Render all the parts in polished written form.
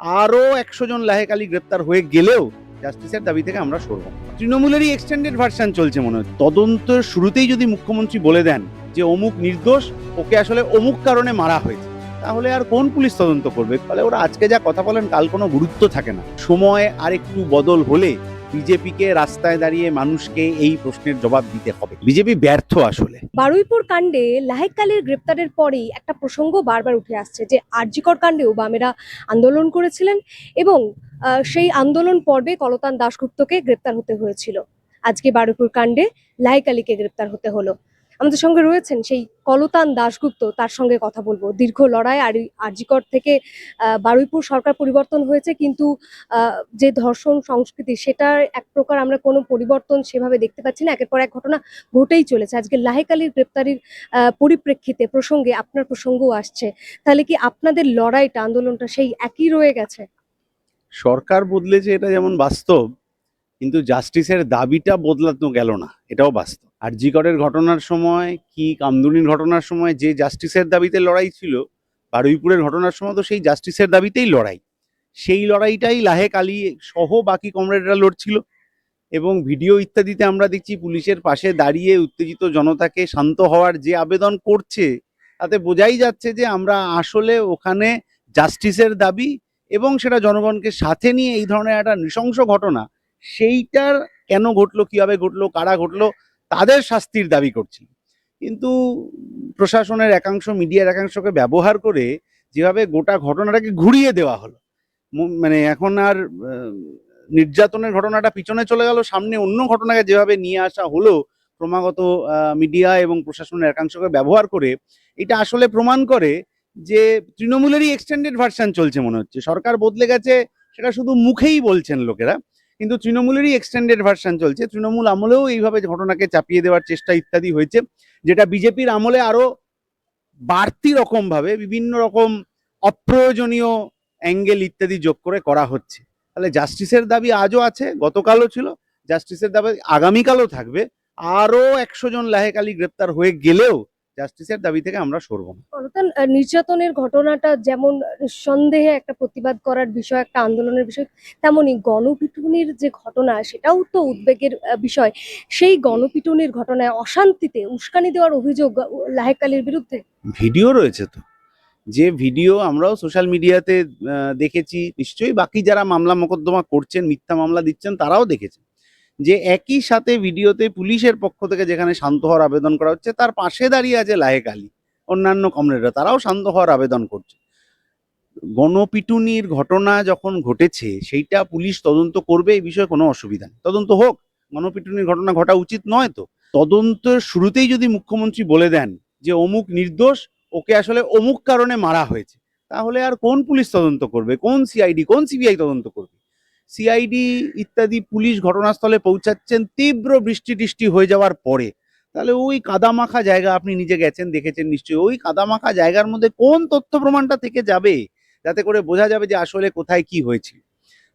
আরো 100 জন লাহেকালি গ্রেপ্তার হয়ে গেলেও জাস্টিসের দাবি থেকে আমরা সরব না। তৃণমূলেরই এক্সটেন্ডেড ভার্সন চলছে মনে হয়। তদন্তের শুরুতেই যদি মুখ্যমন্ত্রী বলে দেন যে অমুক নির্দোষ, ওকে আসলে অমুক কারণে মারা হয়েছে, তাহলে আর কোন পুলিশ তদন্ত করবে? ফলে ওরা আজকে যা কথা বলেন কাল কোনো গুরুত্ব থাকে না। সময় আর একটু বদল হলে বিজেপিকে রাস্তায় দাঁড়িয়ে মানুষকে এই প্রশ্নের জবাব দিতে হবে। বিজেপি ব্যর্থ আসলে। বারুইপুর কাণ্ডে লাহেক আলীর গ্রেপ্তারের পরেই একটা প্রসঙ্গ বারবার উঠে আসছে যে আরজিকর কাণ্ডেও বামেরা আন্দোলন করেছিলেন এবং সেই আন্দোলন পর্বে কলতান দাশগুপ্তকে গ্রেপ্তার হতে হয়েছিল। আজকে বারুইপুর কাণ্ডে লাহেক আলীকে গ্রেপ্তার হতে হলো। আমাদের সঙ্গে রয়েছেন সেই কলতান দাশগুপ্ত, তার সঙ্গে কথা বলবো। দীর্ঘ লড়াই আর আরজিকর থেকে বারুইপুর সরকার পরিবর্তন হয়েছে, কিন্তু যে ধর্ষণ সংস্কৃতি সেটার এক প্রকার আমরা কোনো পরিবর্তন সেভাবে দেখতে পাচ্ছি না। একের পর এক ঘটনা ঘটেই চলেছে। আজকে লাহেক আলীর গ্রেপ্তারির পরিপ্রেক্ষিতে প্রসঙ্গে আপনার প্রসঙ্গও আসছে, তাহলে কি আপনাদের লড়াইটা আন্দোলনটা সেই একই রয়ে গেছে? সরকার বদলেছে এটা যেমন বাস্তব, কিন্তু জাস্টিসের দাবিটা বদলানো গেল না, এটাও বাস্তব। আরজি করের ঘটনার সময় কি কামদুনির ঘটনার সময় যে জাস্টিসের দাবিতে লড়াই ছিল, বারুইপুরের ঘটনার সময় তো সেই জাস্টিসের দাবিতেই লড়াই। সেই লড়াইটাই লাহেক আলী সহ বাকি কমরেডরা লড়ছিল। এবং ভিডিও ইত্যাদিতে আমরা দেখছি পুলিশের পাশে দাঁড়িয়ে উত্তেজিত জনতাকে শান্ত হওয়ার যে আবেদন করছে, তাতে বোঝাই যাচ্ছে যে আমরা আসলে ওখানে জাস্টিসের দাবি এবং সেটা জনগণকে সাথে নিয়ে এই ধরনের একটা নৃশংস ঘটনা, সেইটার কেন ঘটলো, কিভাবে ঘটলো, কারা ঘটলো, তাদের শাস্তির দাবি করছি। কিন্তু প্রশাসনের একাংশ, মিডিয়ার একাংশকে ব্যবহার করে যেভাবে গোটা ঘটনাটাকে ঘুরিয়ে দেওয়া হলো, মানে এখন আর নির্যাতনের ঘটনাটা পিছনে চলে গেল, সামনে অন্য ঘটনাকে যেভাবে নিয়ে আসা হলো ক্রমাগত মিডিয়া এবং প্রশাসনের একাংশকে ব্যবহার করে, এটা আসলে প্রমাণ করে যে তৃণমূলেরই এক্সটেন্ডেড ভার্সন চলছে মনে হচ্ছে। সরকার বদলে গেছে সেটা শুধু মুখেই বলছেন লোকেরা, কিন্তু তৃণমূলেরই এক্সটেন্ডেড ভার্সন চলছে। তৃণমূল আমলেও এইভাবে ঘটনাকে চাপিয়ে দেওয়ার চেষ্টা ইত্যাদি হয়েছে, যেটা বিজেপির আমলে আরো বাড়তি রকম ভাবে বিভিন্ন রকম অপ্রয়োজনীয় অ্যাঙ্গেল ইত্যাদি যোগ করে করা হচ্ছে। তাহলে জাস্টিসের দাবি আজও আছে, গতকালও ছিল, জাস্টিসের দাবি আগামীকালও থাকবে। আরো 100 জন লাহেক আলী গ্রেপ্তার হয়ে গেলেও জাস্টিসের দাবি থেকে আমরা সরব না। কলতান নির্যাতনের ঘটনাটা যেমন সন্দেহে একটা প্রতিবাদ করার বিষয়, একটা আন্দোলনের বিষয়, তেমনি গণপিটুনির যে ঘটনা সেটাও তো উদ্বেগের বিষয়। সেই গণপিটুনির ঘটনায় অশান্তিতে উস্কানি দেওয়ার অভিযোগ লাহেক আলীর বিরুদ্ধে। ভিডিও রয়েছে তো, যে ভিডিও আমরাও সোশ্যাল মিডিয়াতে দেখেছি, নিশ্চয়ই বাকি যারা মামলা মোকদ্দমা করছেন, মিথ্যা মামলা দিচ্ছেন, তারাও দেখেছেন যে একই সাথে ভিডিওতে পুলিশের পক্ষ থেকে যেখানে শান্ত হওয়ার আবেদন করা হচ্ছে, তার পাশে দাঁড়িয়ে আছে লাহেক আলী, অন্যান্য কমরেডরা, তারাও শান্ত হওয়ার আবেদন করছে। গণপিটুনির ঘটনা যখন ঘটেছে সেইটা পুলিশ তদন্ত করবে, এই বিষয়ে কোনো অসুবিধা নেই, তদন্ত হোক। গণপিটুনির ঘটনা ঘটা উচিত নয় তো? তদন্তের শুরুতেই যদি মুখ্যমন্ত্রী বলে দেন যে অমুক নির্দোষ, ওকে আসলে অমুক কারণে মারা হয়েছে, তাহলে আর কোন পুলিশ তদন্ত করবে? কোন সিআইডি, কোন সিবিআই তদন্ত করবে? সিআইডি ইত্যাদি পুলিশ ঘটনাস্থলে পৌঁছাচ্ছেন তীব্র বৃষ্টি টিষ্টি হয়ে যাওয়ার পরে। তাহলে ওই কাদামাখা জায়গা, আপনি নিজে গেছেন, দেখেছেন নিশ্চয়ই, ওই কাদামাখা জায়গার মধ্যে কোন তথ্য প্রমাণটা থেকে যাবে যাতে করে বোঝা যাবে যে আসলে কোথায় কি হয়েছিল?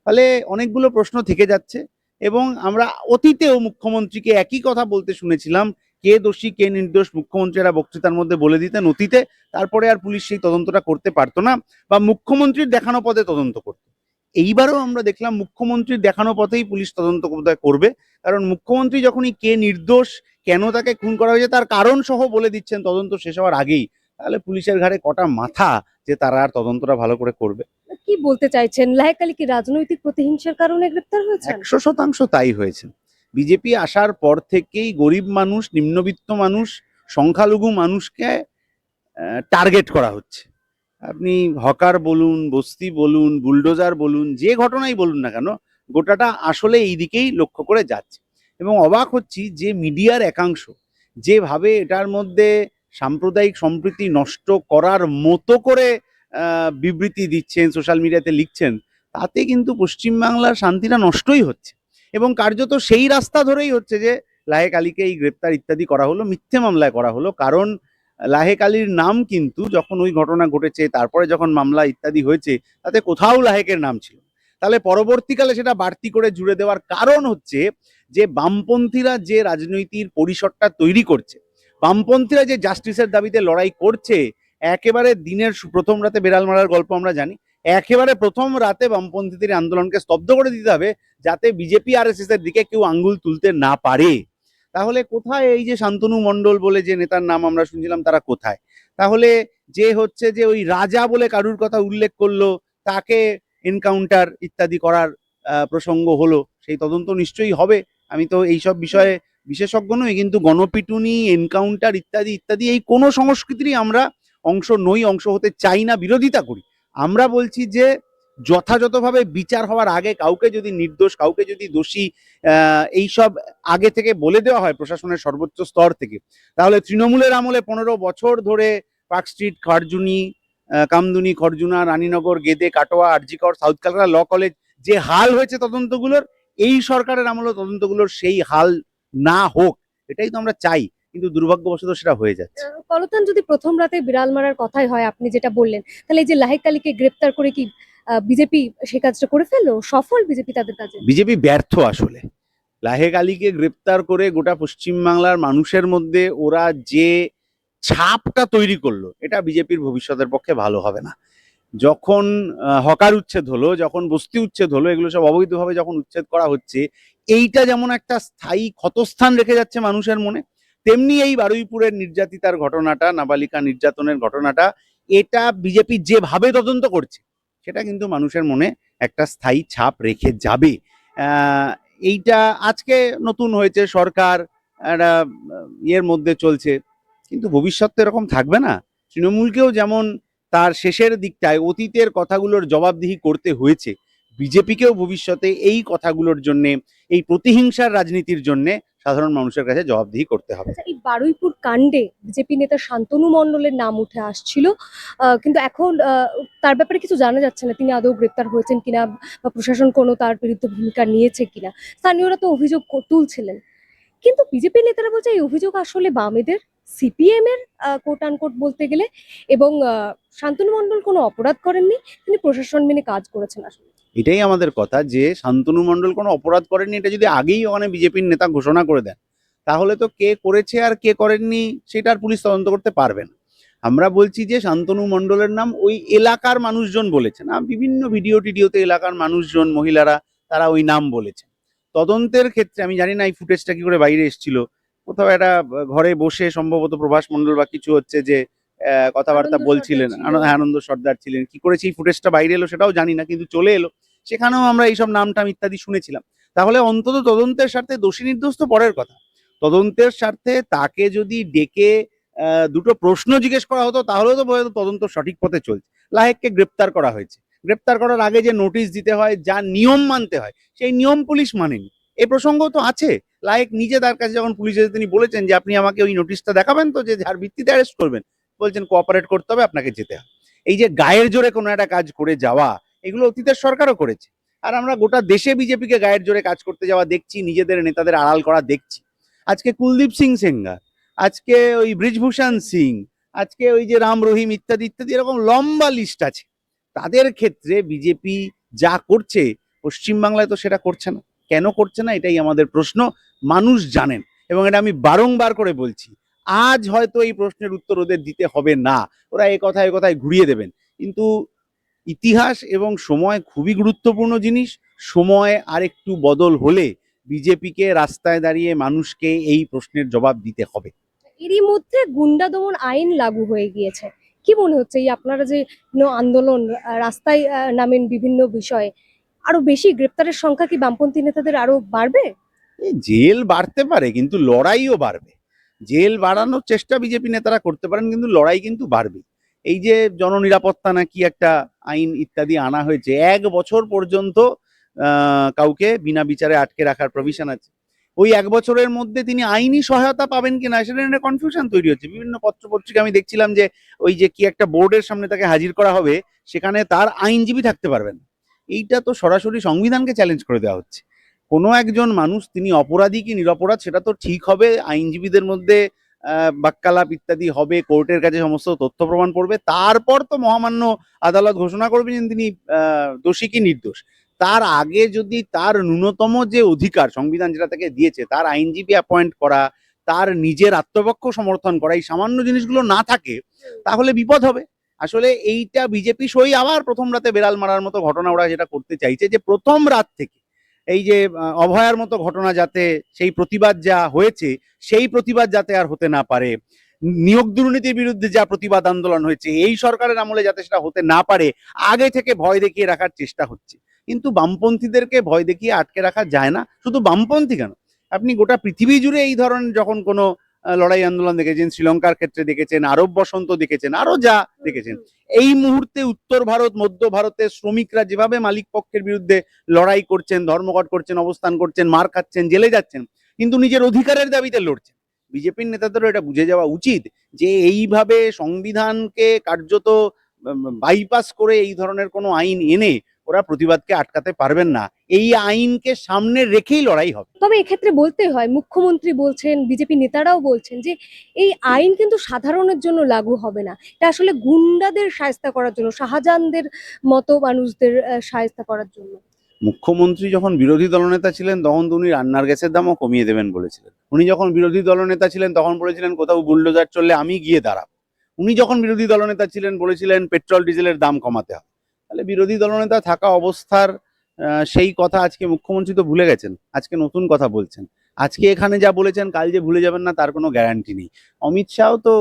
ফলে অনেকগুলো প্রশ্ন থেকে যাচ্ছে। এবং আমরা অতীতেও মুখ্যমন্ত্রীকে একই কথা বলতে শুনেছিলাম, কে দোষী কে নির্দোষ মুখ্যমন্ত্রীরা বক্তৃতার মধ্যে বলে দিতেন অতীতে, তারপরে আর পুলিশ সেই তদন্তটা করতে পারতো না, বা মুখ্যমন্ত্রীর দেখানো পথে তদন্ত করত। এইবারও আমরা দেখলাম মুখ্যমন্ত্রীর দেখানো পথেই পুলিশ তদন্ত করবে, কারণ মুখ্যমন্ত্রী যখনই কে নির্দোষ, কেন তাকে খুন করা হয়েছে তার কারণ সহ বলে দিচ্ছেন তদন্ত শেষ হওয়ার আগেই, তাহলে পুলিশের ঘাড়ে কটা মাথা যে তারা আর তদন্তটা ভালো করে করবে? কি বলতে চাইছেন, লাহেক আলী কি রাজনৈতিক প্রতিহিংসার কারণে গ্রেপ্তার হয়েছেন? 100% তাই হয়েছে। বিজেপি আসার পর থেকেই গরিব মানুষ, নিম্নবিত্ত মানুষ, সংখ্যালঘু মানুষকে টার্গেট করা হচ্ছে। আপনি হকার বলুন, বস্তি বলুন, বুলডোজার বলুন, যে ঘটনাই বলুন না কেন, গোটাটা আসলে এই দিকেই লক্ষ্য করে যাচ্ছে। এবং অবাক হচ্ছি যে মিডিয়ার একাংশ যেভাবে এটার মধ্যে সাম্প্রদায়িক সম্প্রীতি নষ্ট করার মতো করে বিবৃতি দিচ্ছেন, সোশ্যাল মিডিয়াতে লিখছেন, তাতে কিন্তু পশ্চিমবাংলার শান্তিটা নষ্টই হচ্ছে। এবং কার্যত সেই রাস্তা ধরেই হচ্ছে যে লাহেক আলীকে এই গ্রেপ্তার ইত্যাদি করা হলো, মিথ্যে মামলায় করা হলো। কারণ লাহেক আলীর নাম কিন্তু যখন ওই ঘটনা ঘটেছে, তারপরে যখন মামলা ইত্যাদি হয়েছে, তাতে কোথাও লাহেকের নাম ছিল। তাহলে পরবর্তীকালে সেটা বাড়তি করে জুড়ে দেওয়ার কারণ হচ্ছে যে বামপন্থীরা যে রাজনৈতিক পরিসরটা তৈরি করছে, বামপন্থীরা যে জাস্টিসের দাবিতে লড়াই করছে, একেবারে দিনের প্রথম রাতে বেড়াল মারার গল্প আমরা জানি, একেবারে প্রথম রাতে বামপন্থীদের আন্দোলনকে স্তব্ধ করে দিতে হবে, যাতে বিজেপি আরএসএস এর দিকে কেউ আঙ্গুল তুলতে না পারে। তাহলে কোথায় এই যে শান্তনু মণ্ডল বলে যে নেতার নাম আমরা শুনছিলাম, তারা কোথায়? তাহলে যে হচ্ছে যে ওই রাজা বলে কারুর কথা উল্লেখ করলো, তাকে এনকাউন্টার ইত্যাদি করার প্রসঙ্গ হলো, সেই তদন্ত নিশ্চয়ই হবে। আমি তো এইসব বিষয়ে বিশেষজ্ঞ নই, কিন্তু গণপিটুনি, এনকাউন্টার ইত্যাদি ইত্যাদি এই কোনো সংস্কৃতিরই আমরা অংশ নই, অংশ হতে চাই না, বিরোধিতা করি। আমরা বলছি যে যথাযথভাবে বিচার হওয়ার আগে কাউকে যদি নির্দোষ, কাউকে যদি দোষী এইসব আগে থেকে বলে দেওয়া হয় প্রশাসনের সর্বোচ্চ স্তর থেকে, তাহলে তৃণমূলের আমলে 15 বছর ধরে park street, খারজুনি, Kamduni, Kharjuna, Raninagar, Gede, Katwa, RG Kar, south Calcutta law college যে হাল হয়েছে তদন্তগুলোর, এই সরকারের আমলে তদন্তগুলোর সেই হাল না হোক, এটাই তো আমরা চাই, কিন্তু দুর্ভাগ্যবশত সেটা হয়ে যাচ্ছে। কলতান যদি প্রথম রাতে বিড়াল মারার কথাই হয়, আপনি যেটা বললেন, তাহলে এই যে লাহেক আলীকে গ্রেপ্তার করে কি বিজেপি সেই কাজটা করে ফেললো? সফল বিজেপি তাদের কাজে? বিজেপি ব্যর্থ আসলে। লাহেক আলীকে গ্রেপ্তার করে গোটা পশ্চিমবাংলার মানুষের মধ্যে ওরা যে ছাপটা তৈরি করলো, এটা বিজেপির ভবিষ্যতের পক্ষে ভালো হবে না। যখন হকার উচ্ছেদ হলো, যখন বস্তি উচ্ছেদ হলো, এগুলো সব অবৈধভাবে যখন উচ্ছেদ করা হচ্ছে, এইটা যেমন একটা স্থায়ী ক্ষতস্থান রেখে যাচ্ছে মানুষের মনে, তেমনি এই বারুইপুরের নির্যাতিতার ঘটনাটা, নাবালিকা নির্যাতনের ঘটনাটা, এটা বিজেপি যেভাবে তদন্ত করছে, সেটা কিন্তু মানুষের মনে একটা স্থায়ী ছাপ রেখে যাবে। এইটা আজকে নতুন হয়েছে, সরকার একটা ইয়ের মধ্যে চলছে, কিন্তু ভবিষ্যৎ তো এরকম থাকবে না। তৃণমূলকেও যেমন তার শেষের দিকটায় অতীতের কথাগুলোর জবাবদিহি করতে হয়েছে, বিজেপিকেও ভবিষ্যতে এই কথাগুলোর জন্যে, এই প্রতিহিংসার রাজনীতির জন্যে সাধারণ মানুষের কাছে জবাবদিহি করতে হবে। আচ্ছা, এই বারুইপুর কাণ্ডে বিজেপি নেতা শান্তনু মণ্ডলের নাম উঠে আসছিল, কিন্তু এখন তার ব্যাপারে কিছু জানা যাচ্ছে না, তিনি আদৌ গ্রেপ্তার হয়েছেন কিনা বা প্রশাসন কোনো তার বিরুদ্ধে ভূমিকা নিয়েছে কিনা। স্থানীয়রা তো অভিযোগ তুলছিলেন, কিন্তু বিজেপি নেতারা বলছে এই অভিযোগ আসলে বামেদের, সিপিএম এর কোট আনকোট বলতে গেলে, এবং শান্তনু মণ্ডল কোনো অপরাধ করেননি, তিনি প্রশাসন মেনে কাজ করেছেন আসলে। এটাই আমাদের কথা, যে শান্তনু মণ্ডল কোনো অপরাধ করেননি, এটা যদি আগেই ওখানে বিজেপির নেতা ঘোষণা করে দেন, তাহলে তো কে করেছে আর কে করেননি সেটা আর পুলিশ তদন্ত করতে পারবে না। আমরা বলছি যে শান্তনু মণ্ডলের নাম ওই এলাকার মানুষজন বলেছেন, বিভিন্ন ভিডিও টিডিওতে এলাকার মানুষজন, মহিলারা, তারা ওই নাম বলেছেন। তদন্তের ক্ষেত্রে আমি জানি না এই ফুটেজটা কি করে বাইরে এসেছিল, কোথাও একটা ঘরে বসে সম্ভবত প্রভাস মণ্ডল বা কিছু হচ্ছে যে কথাবার্তা আনন্দ বলছিলেন, সর্দার ছিল। আনন্দ সর্দার ছিলেন, কি করে সেই ফুটেজটা বাইরে এলো সেটাও জানি না, কিন্তু চলে এলো। সেখানেও আমরা এইসব নামটাম ইত্যাদি শুনেছিলাম। তাহলে অন্তত তদন্তের স্বার্থে, দোষী নির্দোষ তো পরের কথা, তদন্তের স্বার্থে তাকে যদি ডেকে দুটো প্রশ্ন জিজ্ঞেস করা হতো, তাহলেও তো বোঝাতো তদন্ত সঠিক পথে চলছে। লাহেককে গ্রেপ্তার করা হয়েছে, গ্রেপ্তার করার আগে যে নোটিশ দিতে হয়, যা নিয়ম মানতে হয়, সেই নিয়ম পুলিশ মানেনি। এই প্রসঙ্গ তো আছে। লাহেক নিজে তার কাছে যখন পুলিশ এসে তিনি বলেছেন যে আপনি আমাকে ওই নোটিশটা দেখাবেন তো, যে যার ভিত্তিতে অ্যারেস্ট করবেন, বলছেন কোঅপারেট করতে হবে, আপনাকে যেতে হবে। এই যে গায়ের জোরে কোনো একটা কাজ করে যাওয়া, এগুলো অতীতের সরকারও করেছে। আর আমরা গোটা দেশে বিজেপিকে গায়ের জোরে কাজ করতে যাওয়া দেখছি, নিজেদের নেতাদের আড়াল করা দেখছি। আজকে কুলদীপ সিং সেঙ্গার, আজকে ওই ব্রিজভূষণ সিং, আজকে ওই যে রাম রহিম ইত্যাদি ইত্যাদি, এরকম লম্বা লিস্ট আছে। তাদের ক্ষেত্রে বিজেপি যা করছে পশ্চিমবাংলায় তো সেটা করছে না। কেন করছে না, এটাই আমাদের প্রশ্ন। মানুষ জানেন, এবং এটা আমি বারংবার করে বলছি। আজ হয়তো এই প্রশ্নের উত্তর ওদের দিতে হবে না, ওরা এ কথায় ঘুরিয়ে দেবেন, কিন্তু ইতিহাস এবং সময় খুবই গুরুত্বপূর্ণ জিনিস। সময় আরেকটু বদল হলে বিজেপিকে রাস্তায় দাঁড়িয়ে মানুষকে এই প্রশ্নের জবাব দিতে হবে। এরই মধ্যে গুন্ডা দমন আইন লাগু হয়ে গিয়েছে। কি মনে হচ্ছে এই আপনারা যে আন্দোলন, রাস্তায় নামেন বিভিন্ন বিষয়ে, আরো বেশি গ্রেপ্তারের সংখ্যা কি বামপন্থী নেতাদের আরো বাড়বে? এই জেল বাড়তে পারে, কিন্তু লড়াইও বাড়বে। জেল বাড়ানোর চেষ্টা বিজেপি নেতারা করতে পারেন, কিন্তু লড়াই কিন্তু বাড়বে। এই যে জননিরাপত্তা নাকি একটা আইন ইত্যাদি আনা হয়েছে, 1 বছর পর্যন্ত কাউকে বিনা বিচারে আটকে রাখার প্রভিশন আছে। ওই 1 বছরের মধ্যে তিনি আইনি সহায়তা পাবেন কিনা সেটা নিয়ে কনফিউশন তৈরি হচ্ছে। বিভিন্ন পত্র পত্রিকা আমি দেখছিলাম যে ওই যে কি একটা বোর্ডের সামনে তাকে হাজির করা হবে, সেখানে তার আইনজীবী থাকতে পারবেন। এইটা তো সরাসরি সংবিধানকে চ্যালেঞ্জ করে দেওয়া হচ্ছে। কোনো একজন মানুষ তিনি অপরাধী কি নিরপরাধ সেটা তো ঠিক হবে, আইনজীবীদের মধ্যে বাক্যালাপ ইত্যাদি হবে, কোর্টের কাছে সমস্ত তথ্য প্রমাণ পড়বে, তারপর তো মহামান্য আদালত ঘোষণা করবে যে তিনি দোষী কি নির্দোষ। তার আগে যদি তার ন্যূনতম যে অধিকার সংবিধান যেটা তাকে দিয়েছে, তার আইনজীবী অ্যাপয়েন্ট করা, তার নিজের আত্মপক্ষ সমর্থন করা, এই সামান্য জিনিসগুলো না থাকে, তাহলে বিপদ হবে। আসলে এইটা বিজেপি সই আবার প্রথম রাতে বেড়াল মারার মতো ঘটনা ওরা যেটা করতে চাইছে, যে প্রথম রাত থেকে এই যে অভয়ার মতো ঘটনা যাতে, সেই প্রতিবাদ যা হয়েছে সেই প্রতিবাদ যাতে আর হতে না পারে, নিয়োগ দুর্নীতির বিরুদ্ধে যা প্রতিবাদ আন্দোলন হয়েছে এই সরকারের আমলে যাতে সেটা হতে না পারে, আগে থেকে ভয় দেখিয়ে রাখার চেষ্টা হচ্ছে। কিন্তু বামপন্থীদেরকে ভয় দেখিয়ে আটকে রাখা যায় না। শুধু বামপন্থী কেন, আপনি গোটা পৃথিবী জুড়ে এই ধরনের যখন কোনো লড়াই আন্দোলন দেখেছেন, শ্রীলঙ্কার ক্ষেত্রে দেখেছেন, আরব বসন্ত দেখেছেন, আরো যা দেখেছেন, এই মুহূর্তে উত্তর ভারত, মধ্য ভারতের শ্রমিকরা যেভাবে মালিক পক্ষের বিরুদ্ধে লড়াই করছেন, ধর্মঘট করছেন, অবস্থান করছেন, মার খাচ্ছেন, জেলে যাচ্ছেন, কিন্তু নিজের অধিকারের দাবিতে লড়ছেন। বিজেপির নেতাদেরও এটা বুঝে যাওয়া উচিত যে এইভাবে সংবিধানকে কার্যত বাইপাস করে এই ধরনের কোনো আইন এনে ওরা প্রতিবাদকে আটকাতে পারবেন না। এই আইনকে সামনে রেখেই লড়াই হবে। তবে এক্ষেত্রে বলতে হয়, মুখ্যমন্ত্রী বলছেন, বিজেপি নেতারাও বলছেন যে এই আইন কিন্তু সাধারণের জন্য লাগু হবে না, এটা আসলে গুন্ডাদের শায়েস্তা করার জন্য, শাহজাহানদের মতো মানুষদের শায়েস্তা করার জন্য। মুখ্যমন্ত্রী যখন বিরোধী দলনেতা ছিলেন তখন তো উনি রান্নার গ্যাসের দামও কমিয়ে দেবেন বলেছিলেন। উনি যখন বিরোধী দলনেতা ছিলেন তখন বলেছিলেন কোথাও বুলডোজার চললে আমি গিয়ে দাঁড়াবো। উনি যখন বিরোধী দলনেতা ছিলেন বলেছিলেন পেট্রোল ডিজেলের দাম কমাতে হবে। তাহলে বিরোধী দলনেতা থাকা অবস্থার সেই কথা আজকে মুখ্যমন্ত্রী তো ভুলে গেছেন, আজকে নতুন কথা বলছেন। আজকে এখানে যা বলেছেন কাল যে ভুলে যাবেন না তার কোনো গ্যারান্টি নেই। অমিত শাহ তো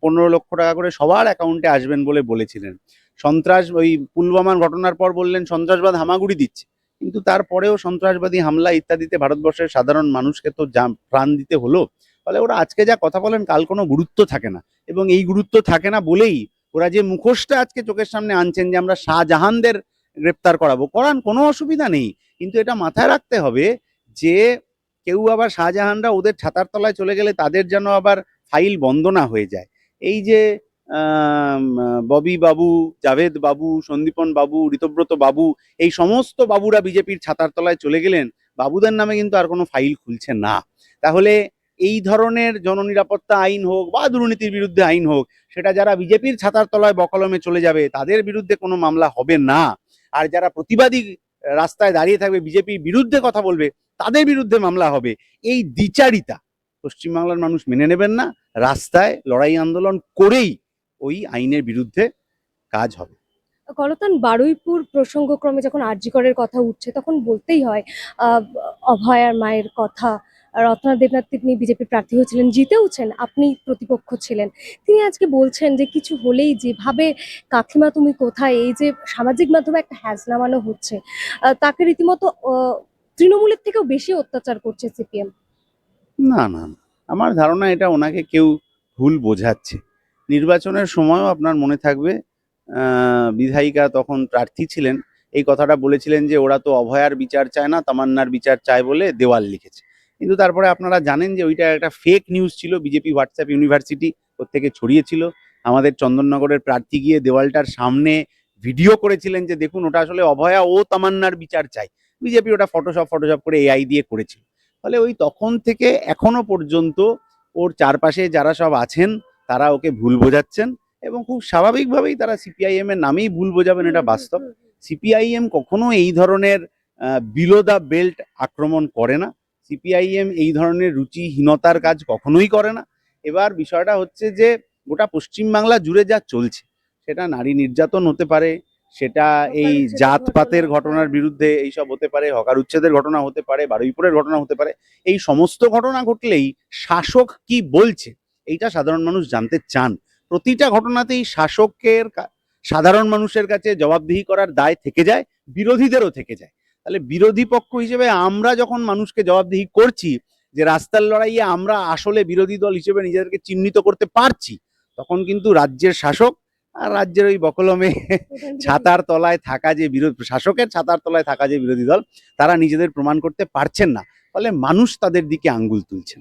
15 লক্ষ টাকা করে সবার অ্যাকাউন্টে আসবেন বলে বলেছিলেন। সন্ত্রাস, ওই পুলওয়ামার ঘটনার পর বললেন সন্ত্রাসবাদ হামাগুড়ি দিচ্ছে, কিন্তু তারপরেও সন্ত্রাসবাদী হামলা ইত্যাদিতে ভারতবর্ষের সাধারণ মানুষকে তো প্রাণ দিতে হলো। ফলে ওরা আজকে যা কথা বলেন কাল কোনো গুরুত্ব থাকে না, এবং এই গুরুত্ব থাকে না বলেই ওরা যে মুখোশটা আজকে চোখের সামনে আনছেন যে আমরা শাহজাহানদের গ্রেপ্তার করাবো, করান, কোনো অসুবিধা নেই। কিন্তু এটা মাথায় রাখতে হবে যে কেউ আবার শাহজাহানরা ওদের ছাতার তলায় চলে গেলে তাদের যেন আবার ফাইল বন্ধ না হয়ে যায়। এই যে ববি বাবু, জাভেদ বাবু, সন্দীপন বাবু, ঋতব্রত বাবু, এই সমস্ত বাবুরা বিজেপির ছাতার তলায় চলে গেলেন, বাবুদের নামে কিন্তু আর কোনো ফাইল খুলছে না। তাহলে এই ধরনের জননিরাপত্তা আইন হোক বা দুর্নীতির বিরুদ্ধে আইন হোক, সেটা যারা বিজেপির ছাতার তলায় বকলমে চলে যাবে তাদের বিরুদ্ধে কোনো মামলা হবে না। আর যারা প্রতিবাদী রাস্তায় দাঁড়িয়ে থাকবে, বিজেপির বিরুদ্ধে কথা বলবে, তাদের বিরুদ্ধে মামলা হবে। এই দ্বিচারিতা পশ্চিমবাংলার মানুষ মেনে নেবেন না। রাস্তায় লড়াই আন্দোলন করেই ওই আইনের বিরুদ্ধে কাজ হবে। কলতান বারুইপুর প্রসঙ্গক্রমে যখন আরজি করের কথা উঠছে তখন বলতেই হয় আহ, অভয়ার মায়ের কথা। রত্না দেবনাথ তিনি বিজেপি প্রার্থী হয়েছিলেন, জিতেওছেন, আপনি প্রতিপক্ষ ছিলেন। তিনি আজকে বলছেন যে কিছু হলেই যেভাবে কাকিমা তুমি কোথায়, এই যে সামাজিক মাধ্যমে একটা হ্যাজ নামানো হচ্ছে, তাকে রীতিমতো তৃণমূলের থেকেও বেশি অত্যাচার করছে সিপিএম। না না না, আমার ধারণা এটা ওনাকে কেউ ভুল বোঝাচ্ছে। নির্বাচনের সময়ও আপনার মনে থাকবে বিধায়িকা তখন প্রার্থী ছিলেন, এই কথাটা বলেছিলেন যে ওরা তো অভয়ার বিচার চায় না, তামান্নার বিচার চায় বলে দেওয়াল লিখেছে। কিন্তু তারপরে আপনারা জানেন যে ওইটা একটা ফেক নিউজ ছিল, বিজেপি হোয়াটসঅ্যাপ ইউনিভার্সিটি থেকে ছড়িয়েছিল। আমাদের চন্দননগরের প্রার্থী গিয়ে দেওয়ালটার সামনে ভিডিও করেছিলেন যে দেখুন ওটা আসলে অভয়া ও তামান্নার বিচার চাই। বিজেপি ওটা ফটোশপ করে এআই দিয়ে করেছিল। ফলে ওই তখন থেকে এখনো পর্যন্ত ওর চারপাশে যারা সব আছেন তারা ওকে ভুল বোঝাচ্ছেন, এবং খুব স্বাভাবিকভাবেই তারা সিপিআইএম এর নামেই ভুল বোঝাবেন, এটা বাস্তব। সিপিআইএম কখনো এই ধরনের বিলো দ্য বেল্ট আক্রমণ করে না। সিপিআইএম এই ধরনের রুচিহীনতার কাজ কখনোই করে না। এবার বিষয়টা হচ্ছে যে গোটা পশ্চিমবাংলা জুড়ে যা চলছে, সেটা নারী নির্যাতন হতে পারে, সেটা এই জাতপাতের ঘটনার বিরুদ্ধে এইসব হতে পারে, হকার উচ্ছেদের ঘটনা হতে পারে, বারুইপুরের ঘটনা হতে পারে। এই সমস্ত ঘটনা ঘটলেই শাসক কি বলছে এইটা সাধারণ মানুষ জানতে চান। প্রতিটা ঘটনাতেই শাসকের সাধারণ মানুষের কাছে জবাবদিহি করার দায় থেকে যায়, বিরোধীদেরও থেকে যায়। তাহলে বিরোধী পক্ষ হিসেবে আমরা যখন মানুষকে জবাবদিহি করছি যে রাস্তার লড়াইয়ে আমরা আসলে বিরোধী দল হিসেবে নিজেদেরকে চিহ্নিত করতে পারছি, তখন কিন্তু রাজ্যের শাসক আর রাজ্যের ওই বকলমে ছাতার তলায় থাকা যে শাসকের ছাতার তলায় থাকা যে বিরোধী দল, তারা নিজেদের প্রমাণ করতে পারছেন না। ফলে মানুষ তাদের দিকে আঙ্গুল তুলছেন।